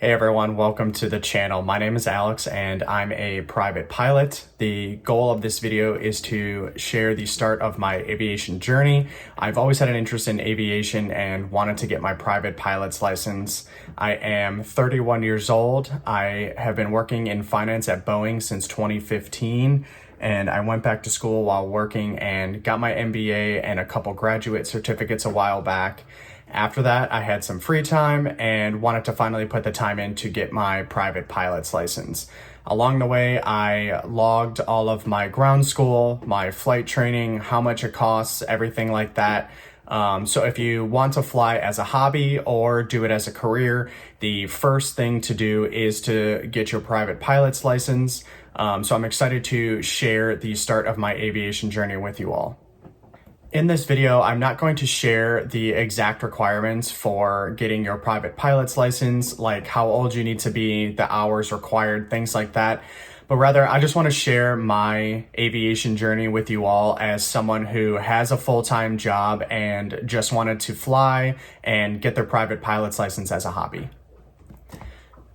Hey everyone, welcome to the channel. My name is Alex and I'm a private pilot. The goal of this video is to share the start of my aviation journey. I've always had an interest in aviation and wanted to get my private pilot's license. I am 31 years old. I have been working in finance at Boeing since 2015. And I went back to school while working and got my MBA and a couple graduate certificates a while back. After that, I had some free time and wanted to finally put the time in to get my private pilot's license. Along the way, I logged all of my ground school, my flight training, how much it costs, everything like that. So if you want to fly as a hobby or do it as a career, the first thing to do is to get your private pilot's license. So I'm excited to share the start of my aviation journey with you all. In this video, I'm not going to share the exact requirements for getting your private pilot's license, like how old you need to be, the hours required, things like that. But rather, I just want to share my aviation journey with you all as someone who has a full-time job and just wanted to fly and get their private pilot's license as a hobby.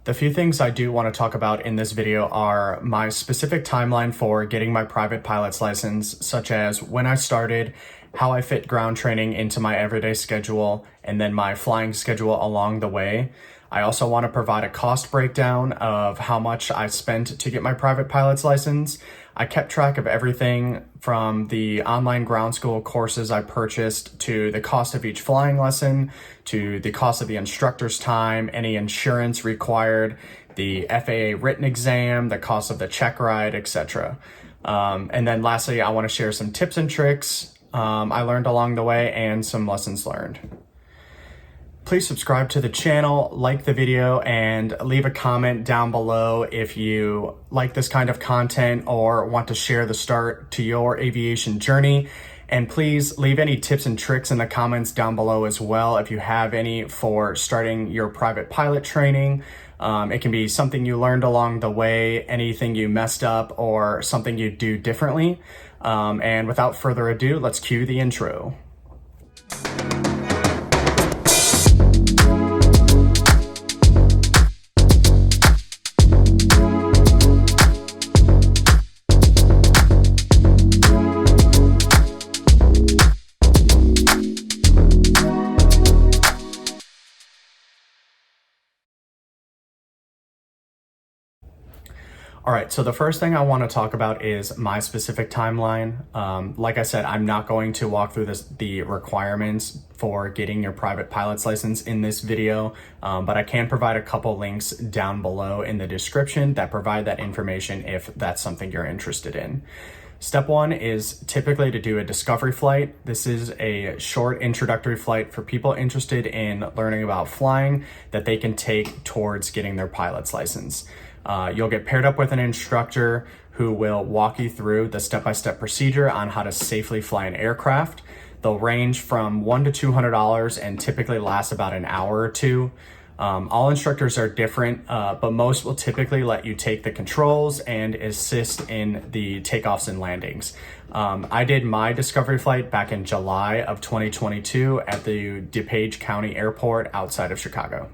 The few things I do want to talk about in this video are my specific timeline for getting my private pilot's license, such as when I started, how I fit ground training into my everyday schedule, and then my flying schedule along the way. I also want to provide a cost breakdown of how much I spent to get my private pilot's license. I kept track of everything from the online ground school courses I purchased to the cost of each flying lesson, to the cost of the instructor's time, any insurance required, the FAA written exam, the cost of the check ride, etc. And then lastly, I want to share some tips and tricks I learned along the way and some lessons learned. Please subscribe to the channel, like the video, and leave a comment down below if you like this kind of content or want to share the start to your aviation journey. And please leave any tips and tricks in the comments down below as well if you have any for starting your private pilot training. It can be something you learned along the way, anything you messed up, or something you do differently. And without further ado, let's cue the intro. All right, so the first thing I want to talk about is my specific timeline. Like I said, I'm not going to walk through the requirements for getting your private pilot's license in this video, but I can provide a couple links down below in the description that provide that information if that's something you're interested in. Step one is typically to do a discovery flight. This is a short introductory flight for people interested in learning about flying that they can take towards getting their pilot's license. You'll get paired up with an instructor who will walk you through the step-by-step procedure on how to safely fly an aircraft. They'll range from $100 to $200 and typically last about an hour or two. All instructors are different, but most will typically let you take the controls and assist in the takeoffs and landings. I did my discovery flight back in July of 2022 at the DuPage County Airport outside of Chicago.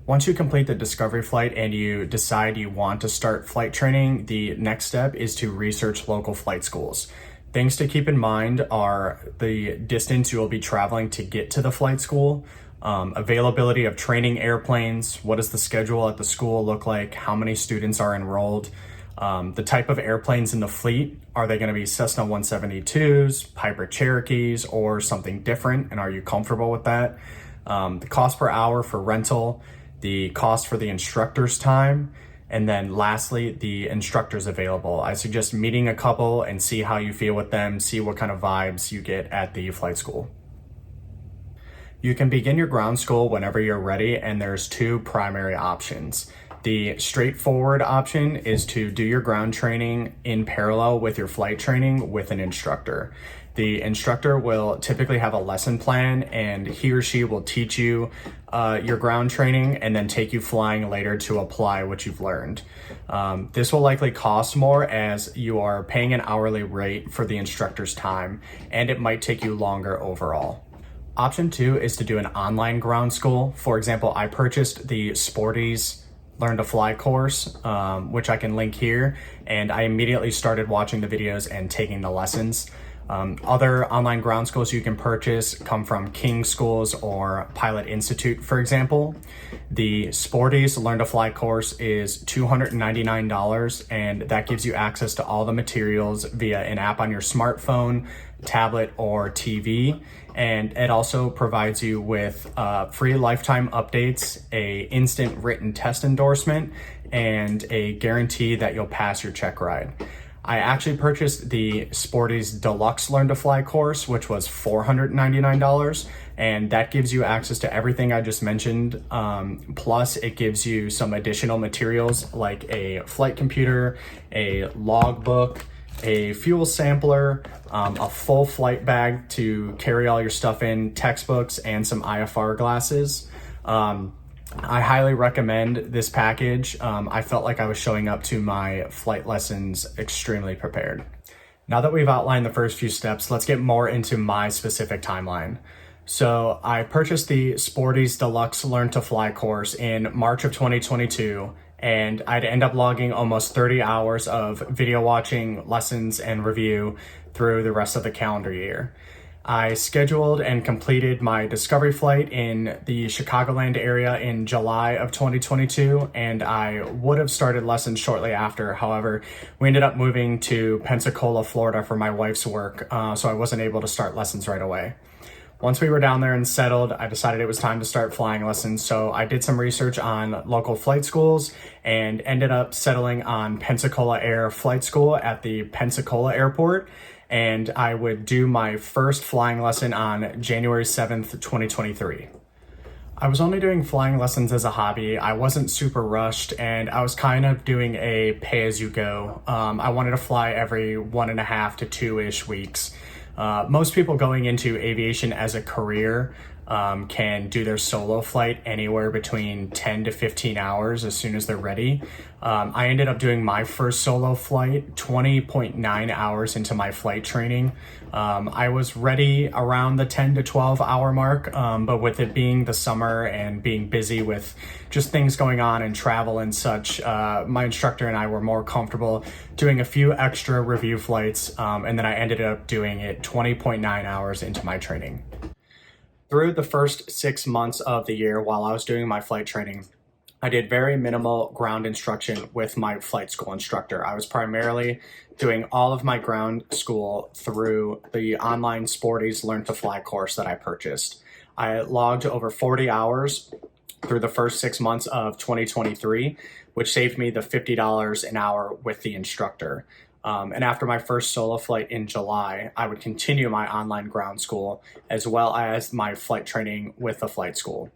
Once you complete the discovery flight and you decide you want to start flight training, the next step is to research local flight schools. Things to keep in mind are the distance you will be traveling to get to the flight school, availability of training airplanes, what does the schedule at the school look like, how many students are enrolled, the type of airplanes in the fleet. Are they going to be Cessna 172s, Piper Cherokees, or something different, and are you comfortable with that? The cost per hour for rental, the cost for the instructor's time, and then lastly, the instructors available. I suggest meeting a couple and see how you feel with them, see what kind of vibes you get at the flight school. You can begin your ground school whenever you're ready, and there's two primary options. The straightforward option is to do your ground training in parallel with your flight training with an instructor. The instructor will typically have a lesson plan and he or she will teach you your ground training and then take you flying later to apply what you've learned. This will likely cost more as you are paying an hourly rate for the instructor's time, and it might take you longer overall. Option 2 is to do an online ground school. For example, I purchased the Sporties Learn to Fly course, which I can link here, and I immediately started watching the videos and taking the lessons. Other online ground schools you can purchase come from King Schools or Pilot Institute, for example. The Sporties Learn to Fly course is $299, and that gives you access to all the materials via an app on your smartphone, tablet, or TV. And it also provides you with free lifetime updates, a instant written test endorsement, and a guarantee that you'll pass your check ride. I actually purchased the Sporties Deluxe Learn to Fly course, which was $499, and that gives you access to everything I just mentioned. Plus, it gives you some additional materials like a flight computer, a logbook, a fuel sampler, a full flight bag to carry all your stuff in, textbooks, and some IFR glasses. I highly recommend this package. I felt like I was showing up to my flight lessons extremely prepared. Now that we've outlined the first few steps, let's get more into my specific timeline. So I purchased the Sporties Deluxe Learn to Fly course in March of 2022, and I'd end up logging almost 30 hours of video watching, lessons, and review through the rest of the calendar year. I scheduled and completed my discovery flight in the Chicagoland area in July of 2022, and I would have started lessons shortly after. However, we ended up moving to Pensacola, Florida for my wife's work, so I wasn't able to start lessons right away. Once we were down there and settled, I decided it was time to start flying lessons, so I did some research on local flight schools and ended up settling on Pensacola Air Flight School at the Pensacola Airport, and I would do my first flying lesson on January 7th, 2023. I was only doing flying lessons as a hobby. I wasn't super rushed, and I was kind of doing a pay-as-you-go. I wanted to fly every 1.5 to 2-ish weeks. Most people going into aviation as a career can do their solo flight anywhere between 10 to 15 hours as soon as they're ready. I ended up doing my first solo flight 20.9 hours into my flight training. I was ready around the 10 to 12 hour mark, but with it being the summer and being busy with just things going on and travel and such, my instructor and I were more comfortable doing a few extra review flights, and then I ended up doing it 20.9 hours into my training. Through the first 6 months of the year while I was doing my flight training, I did very minimal ground instruction with my flight school instructor. I was primarily doing all of my ground school through the online Sporties Learn to Fly course that I purchased. I logged over 40 hours through the first 6 months of 2023, which saved me the $50 an hour with the instructor. And after my first solo flight in July, I would continue my online ground school as well as my flight training with the flight school.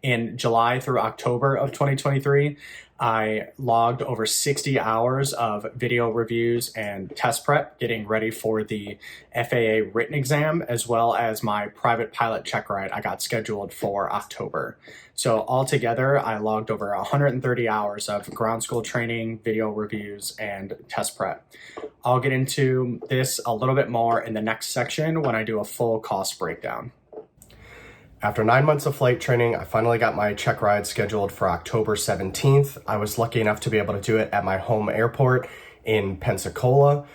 In July through October of 2023, I logged over 60 hours of video reviews and test prep, getting ready for the FAA written exam, as well as my private pilot check ride I got scheduled for October. So altogether, I logged over 130 hours of ground school training, video reviews, and test prep. I'll get into this a little bit more in the next section when I do a full cost breakdown. After 9 months of flight training, I finally got my check ride scheduled for October 17th. I was lucky enough to be able to do it at my home airport in Pensacola.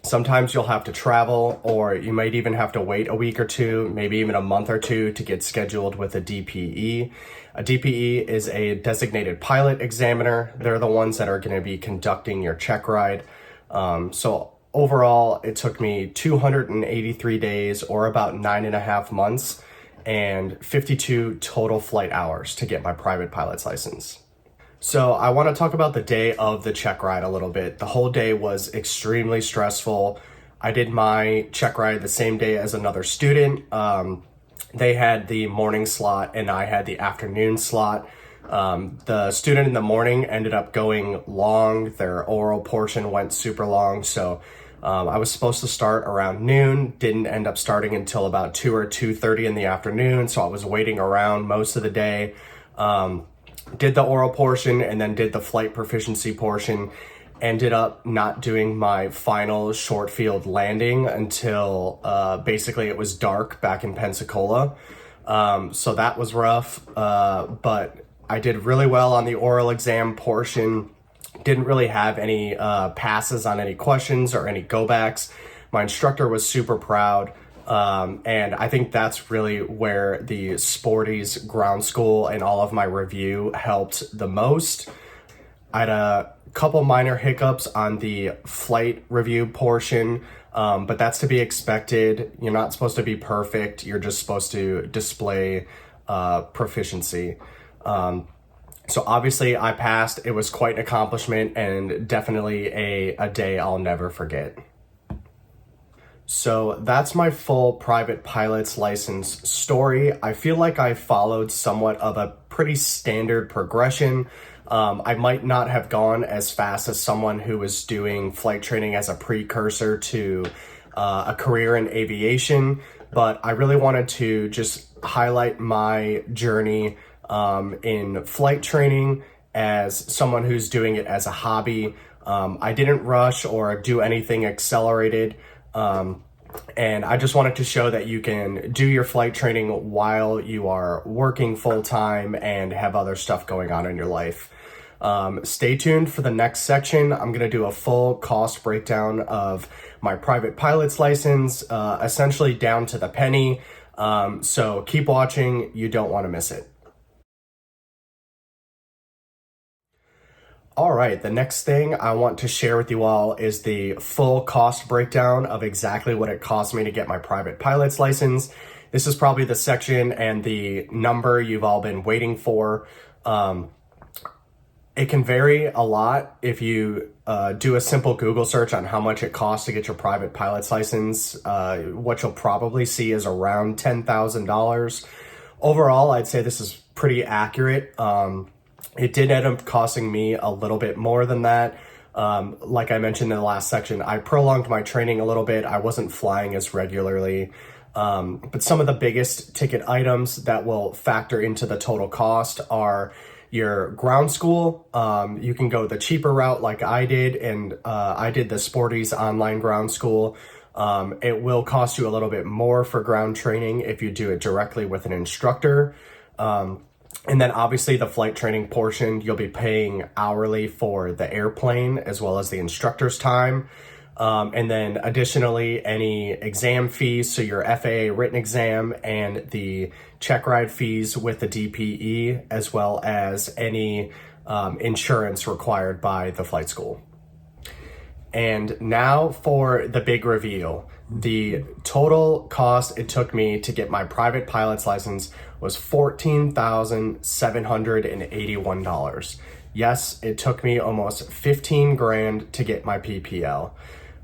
Sometimes you'll have to travel, or you might even have to wait a week or two, maybe even a month or two to get scheduled with a DPE. A DPE is a designated pilot examiner. They're the ones that are going to be conducting your check ride. Overall, it took me 283 days, or about 9.5 months, and 52 total flight hours to get my private pilot's license. So I want to talk about the day of the check ride a little bit. The whole day was extremely stressful. I did my check ride the same day as another student. They had the morning slot and I had the afternoon slot. The student in the morning ended up going long. Their oral portion went super long, so I was supposed to start around noon, didn't end up starting until about 2 or 2:30 in the afternoon, so I was waiting around most of the day. Did the oral portion and then did the flight proficiency portion, ended up not doing my final short field landing until basically it was dark back in Pensacola. So that was rough, but I did really well on the oral exam portion. Didn't really have any passes on any questions or any go backs. My instructor was super proud. And I think that's really where the Sporties ground school and all of my review helped the most. I had a couple minor hiccups on the flight review portion, but that's to be expected. You're not supposed to be perfect. You're just supposed to display proficiency. So obviously I passed. It was quite an accomplishment and definitely a day I'll never forget. So that's my full private pilot's license story. I feel like I followed somewhat of a pretty standard progression. I might not have gone as fast as someone who was doing flight training as a precursor to a career in aviation, but I really wanted to just highlight my journey in flight training as someone who's doing it as a hobby. I didn't rush or do anything accelerated. And I just wanted to show that you can do your flight training while you are working full time and have other stuff going on in your life. Stay tuned for the next section. I'm going to do a full cost breakdown of my private pilot's license, essentially down to the penny. So keep watching. You don't want to miss it. All right, the next thing I want to share with you all is the full cost breakdown of exactly what it cost me to get my private pilot's license. This is probably the section and the number you've all been waiting for. It can vary a lot if you do a simple Google search on how much it costs to get your private pilot's license. What you'll probably see is around $10,000. Overall, I'd say this is pretty accurate. It did end up costing me a little bit more than that. Like I mentioned in the last section, I prolonged my training a little bit. I wasn't flying as regularly. But some of the biggest ticket items that will factor into the total cost are your ground school. You can go the cheaper route like I did, and I did the Sporties online ground school. It will cost you a little bit more for ground training if you do it directly with an instructor. And then obviously the flight training portion, you'll be paying hourly for the airplane as well as the instructor's time. And then additionally, any exam fees, so your FAA written exam and the check ride fees with the DPE, as well as any insurance required by the flight school. And now for the big reveal. The total cost it took me to get my private pilot's license was $14,781. Yes, it took me almost 15 grand to get my PPL.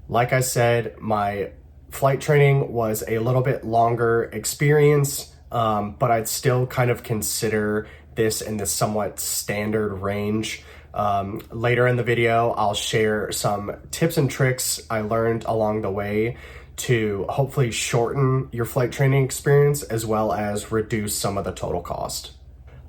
Like I said, my flight training was a little bit longer experience, but I'd still kind of consider this in the somewhat standard range. Later in the video, I'll share some tips and tricks I learned along the way to hopefully shorten your flight training experience as well as reduce some of the total cost.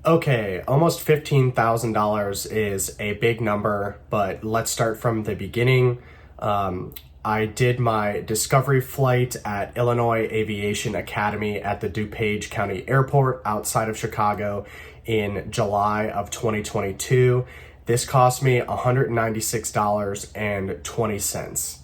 Okay, almost $15,000 is a big number, but let's start from the beginning. I did my discovery flight at Illinois Aviation Academy at the DuPage County Airport outside of Chicago in July of 2022. This cost me $196.20.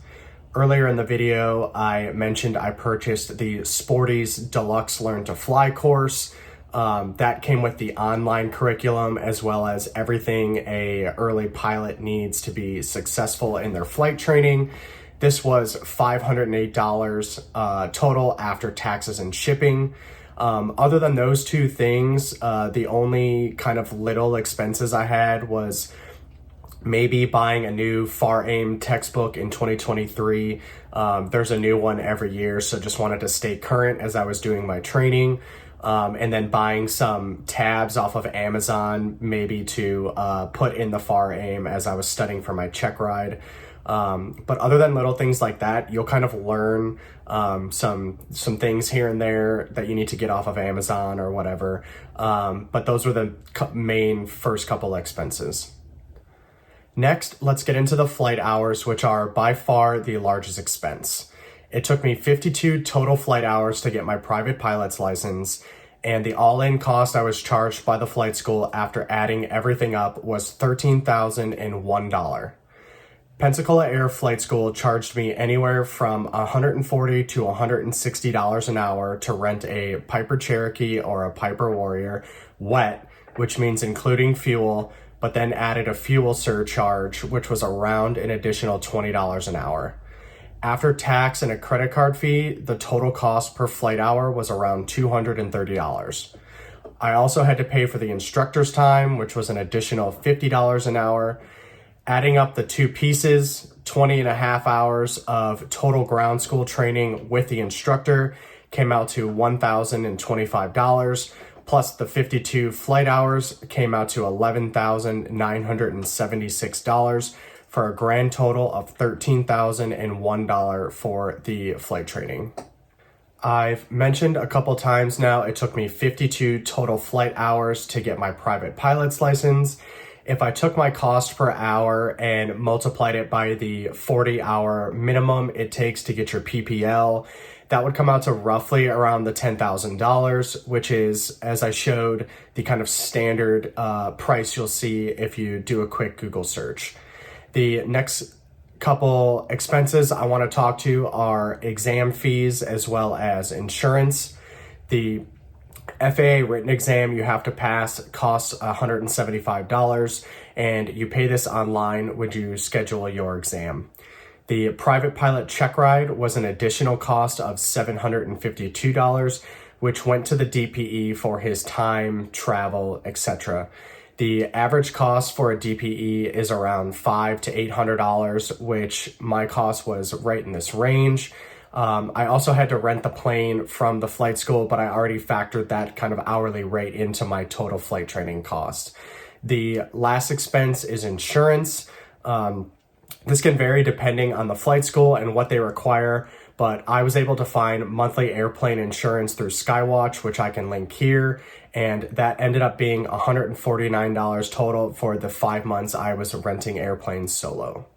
Earlier in the video, I mentioned I purchased the Sporties Deluxe Learn to Fly course. That came with the online curriculum as well as everything a early pilot needs to be successful in their flight training. This was $508 total after taxes and shipping. Other than those two things, the only kind of little expenses I had was maybe buying a new FAR AIM textbook in 2023. There's a new one every year, so just wanted to stay current as I was doing my training. And then buying some tabs off of Amazon, maybe to put in the FAR AIM as I was studying for my check ride. But other than little things like that, you'll kind of learn some things here and there that you need to get off of Amazon or whatever. But those were the main first couple expenses. Next, let's get into the flight hours, which are by far the largest expense. It took me 52 total flight hours to get my private pilot's license, and the all-in cost I was charged by the flight school after adding everything up was $13,001. Pensacola Air Flight School charged me anywhere from $140 to $160 an hour to rent a Piper Cherokee or a Piper Warrior wet, which means including fuel, but then added a fuel surcharge, which was around an additional $20 an hour. After tax and a credit card fee, the total cost per flight hour was around $230. I also had to pay for the instructor's time, which was an additional $50 an hour. Adding up the two pieces, 20 and a half hours of total ground school training with the instructor came out to $1,025, plus the 52 flight hours came out to $11,976 for a grand total of $13,001 for the flight training. I've mentioned a couple times now, it took me 52 total flight hours to get my private pilot's license. If I took my cost per hour and multiplied it by the 40-hour minimum it takes to get your PPL, that would come out to roughly around the $10,000, which is, as I showed, the kind of standard price you'll see if you do a quick Google search. The next couple expenses I want to talk to are exam fees as well as insurance. The FAA written exam you have to pass costs $175, and you pay this online when you schedule your exam. The private pilot check ride was an additional cost of $752, which went to the DPE for his time, travel, etc. The average cost for a DPE is around $500 to $800, which my cost was right in this range. I also had to rent the plane from the flight school, but I already factored that kind of hourly rate into my total flight training cost. The last expense is insurance. This can vary depending on the flight school and what they require, but I was able to find monthly airplane insurance through Skywatch, which I can link here, and that ended up being $149 total for the 5 months I was renting airplanes solo.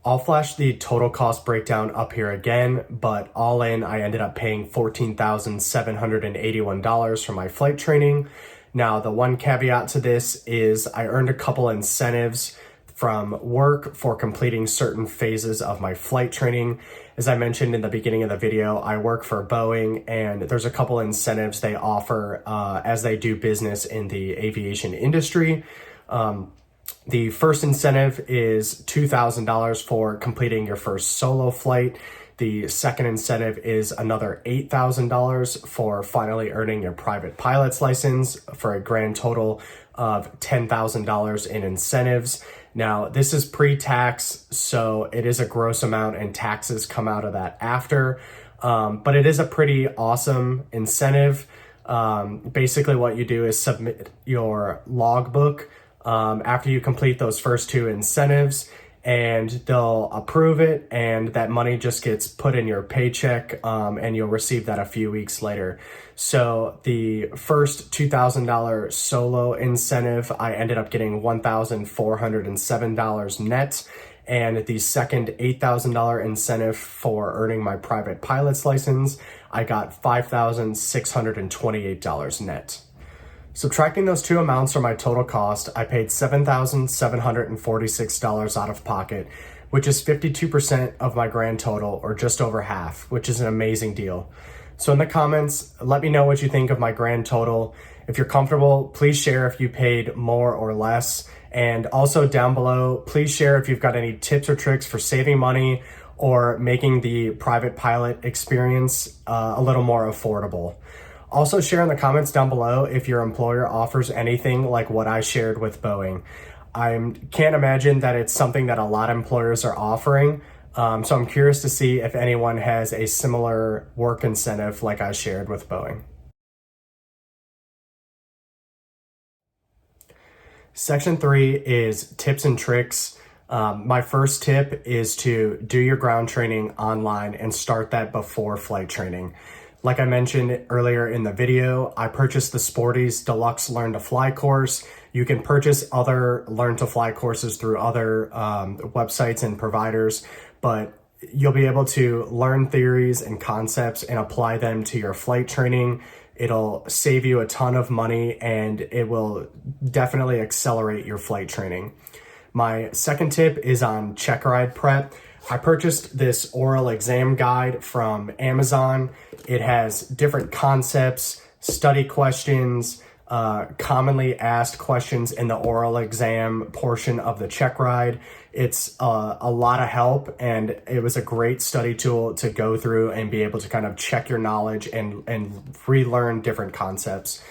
I'll flash the total cost breakdown up here again, but all in, I ended up paying $14,781 for my flight training. Now, the one caveat to this is I earned a couple incentives from work for completing certain phases of my flight training. As I mentioned in the beginning of the video, I work for Boeing, and there's a couple incentives they offer as they do business in the aviation industry. The first incentive is $2,000 for completing your first solo flight. The second incentive is another $8,000 for finally earning your private pilot's license, for a grand total of $10,000 in incentives. Now, this is pre-tax, so it is a gross amount and taxes come out of that after, but it is a pretty awesome incentive. Basically what you do is submit your logbook after you complete those first two incentives, and they'll approve it, and that money just gets put in your paycheck, and you'll receive that a few weeks later. So the first $2,000 solo incentive, I ended up getting $1,407 net, and the second $8,000 incentive for earning my private pilot's license, I got $5,628 net. Subtracting those two amounts from my total cost, I paid $7,746 out of pocket, which is 52% of my grand total, or just over half, which is an amazing deal. So in the comments, let me know what you think of my grand total. If you're comfortable, please share if you paid more or less. And also down below, please share if you've got any tips or tricks for saving money or making the private pilot experience a little more affordable. Also share in the comments down below if your employer offers anything like what I shared with Boeing. I can't imagine that it's something that a lot of employers are offering. So I'm curious to see if anyone has a similar work incentive like I shared with Boeing. Section 3 is tips and tricks. My first tip is to do your ground training online and start that before flight training. Like I mentioned earlier in the video, I purchased the Sporty's Deluxe Learn to Fly course. You can purchase other Learn to Fly courses through other websites and providers, but you'll be able to learn theories and concepts and apply them to your flight training. It'll save you a ton of money, and it will definitely accelerate your flight training. My second tip is on check ride prep. I purchased this oral exam guide from Amazon. It has different concepts, study questions, commonly asked questions in the oral exam portion of the check ride. It's a lot of help, and it was a great study tool to go through and be able to kind of check your knowledge and relearn different concepts.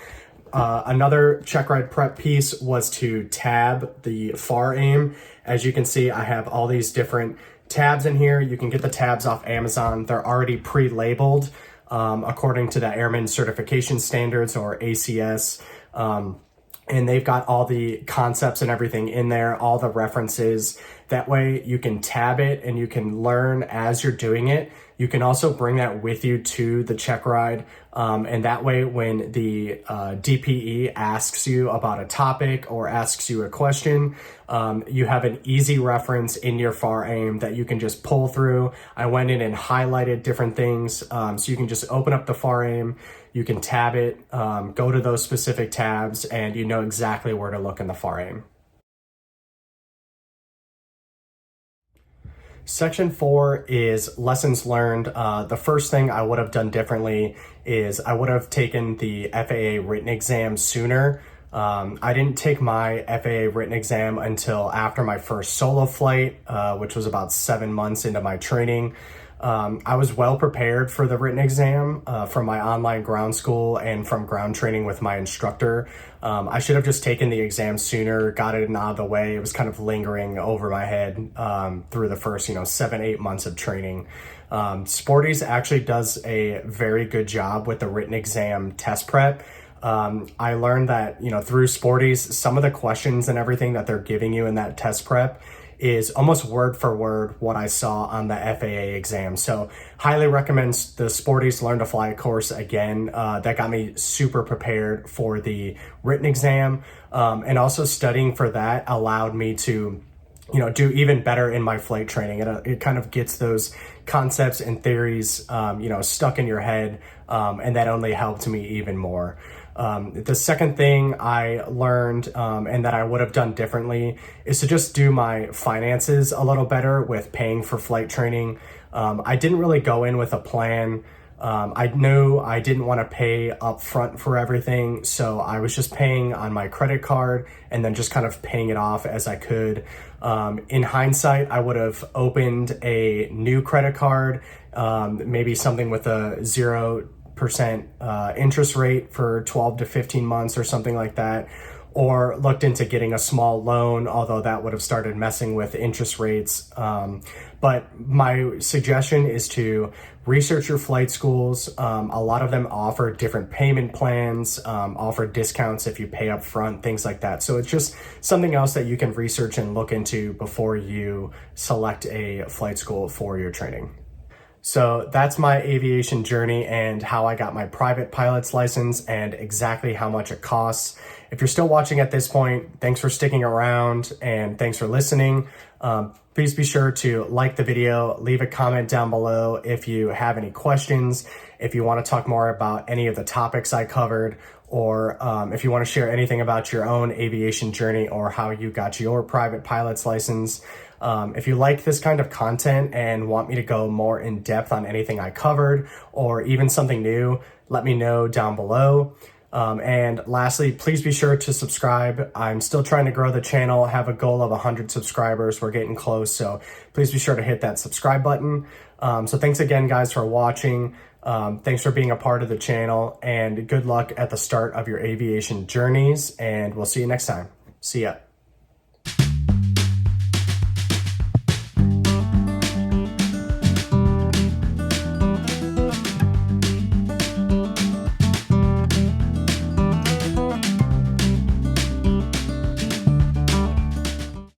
Another check ride prep piece was to tab the FAR aim. As you can see, I have all these different tabs in here. You can get the tabs off Amazon. They're already pre-labeled according to the Airman Certification Standards, or ACS. And they've got all the concepts and everything in there, all the references. That way you can tab it and you can learn as you're doing it. You can also bring that with you to the check ride. And that way when the DPE asks you about a topic or asks you a question, you have an easy reference in your FAR aim that you can just pull through. I went in and highlighted different things. So you can just open up the FAR aim, you can tab it, go to those specific tabs, and you know exactly where to look in the FAR aim. Section 4 is lessons learned. The first thing I would have done differently is I would have taken the FAA written exam sooner. I didn't take my FAA written exam until after my first solo flight, which was about 7 months into my training. I was well prepared for the written exam from my online ground school and from ground training with my instructor. I should have just taken the exam sooner, got it out of the way. It was kind of lingering over my head through the first, 7-8 months of training. Sporties actually does a very good job with the written exam test prep. I learned that, through Sporties, some of the questions and everything that they're giving you in that test prep is almost word for word what I saw on the FAA exam. So highly recommend the Sporties Learn to Fly course again. That got me super prepared for the written exam. And also studying for that allowed me to do even better in my flight training. It kind of gets those concepts and theories, stuck in your head. And that only helped me even more. The second thing I learned and that I would have done differently is to just do my finances a little better with paying for flight training. I didn't really go in with a plan. I knew I didn't want to pay up front for everything, so I was just paying on my credit card and then just kind of paying it off as I could. In hindsight, I would have opened a new credit card, maybe something with a 0% interest rate for 12 to 15 months or something like that, or looked into getting a small loan, although that would have started messing with interest rates. But my suggestion is to research your flight schools. A lot of them offer different payment plans, offer discounts if you pay up front, things like that. So it's just something else that you can research and look into before you select a flight school for your training. So that's my aviation journey and how I got my private pilot's license and exactly how much it costs. If you're still watching at this point, thanks for sticking around and thanks for listening. Please be sure to like the video, leave a comment down below if you have any questions, if you want to talk more about any of the topics I covered, or if you want to share anything about your own aviation journey or how you got your private pilot's license. If you like this kind of content and want me to go more in depth on anything I covered or even something new, let me know down below. And lastly, please be sure to subscribe. I'm still trying to grow the channel, have a goal of 100 subscribers. We're getting close, so please be sure to hit that subscribe button. So thanks again, guys, for watching. Thanks for being a part of the channel, and good luck at the start of your aviation journeys, and we'll see you next time. See ya.